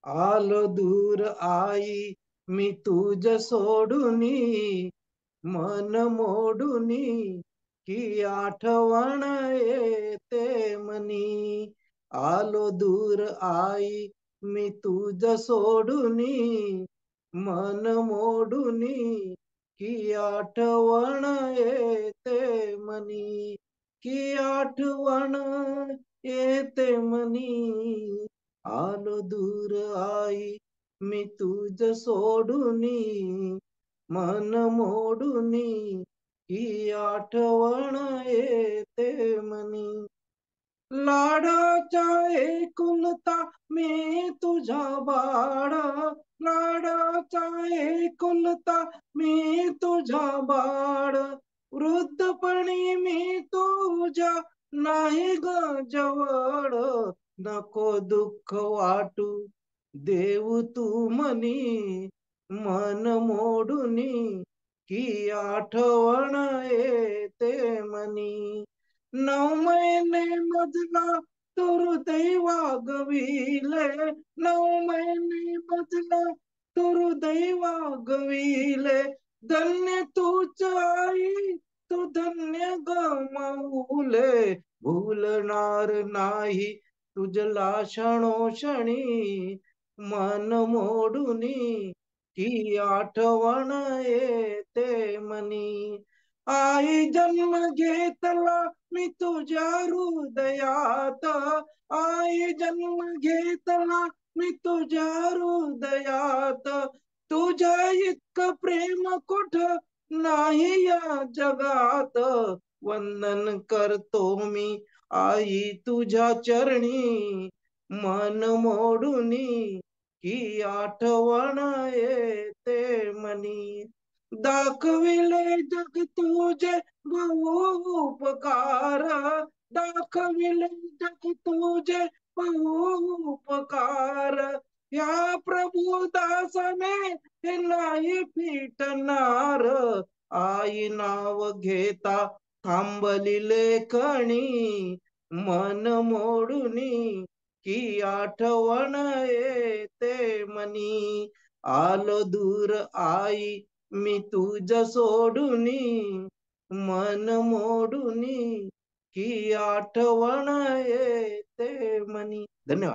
आलो दूर आई मी तुझ सोडूनी, मन मोडूनी, की आठवण येते मनी. आलो दूर आई मी तुझ सोडूनी, मन मोडूनी, की आठवण येते मनी, की आठवण येते मनी. आलो दूर आई मी तुझ सोडूनी, मन मोडूनी, ही आठवण येते मनी. लाडाच्या एकुलता मी तुझ्या बाळा, लाडाचा एकुलता मी तुझ्या बाळ, वृद्धपणी मी तुझ्या नाही ग जवळ. नको दुःख वाटू देऊ तू मनी, मन मोडूनी, ही आठवण येते मनी. 9 महिने मजला हृदय वागविले, 9 महिने मजला हृदय वागविले. धन्य तूच आई तू धन्य गमावले, भूलणार नाही तुझला क्षणोक्षणी, मन मोडूनी, ही आठवण येते मनी. आई जन्म घेतला मी तुझ्या हृदयात, आई जन्म घेतला मी तुझ्या हृदयात. तुझ्या इतकं प्रेम कुठं नाही या जगात. वंदन करतो मी आई तुझ्या चरणी, मन मोडूनी, की आठवण येते मनी. दाखविले जग तुझे बहु उपकार, दाखविले जग तुझे बहु उपकार. या प्रभू दासाने हे नाही फिटणार, आई नाव घेता थांबली लेखणी, मन मोडूनी, की आठवण येते मनी. आलो दूर आई मी तुझ सोडूनी, मन मोडूनी, की आठवण येते मनी. धन्यवाद.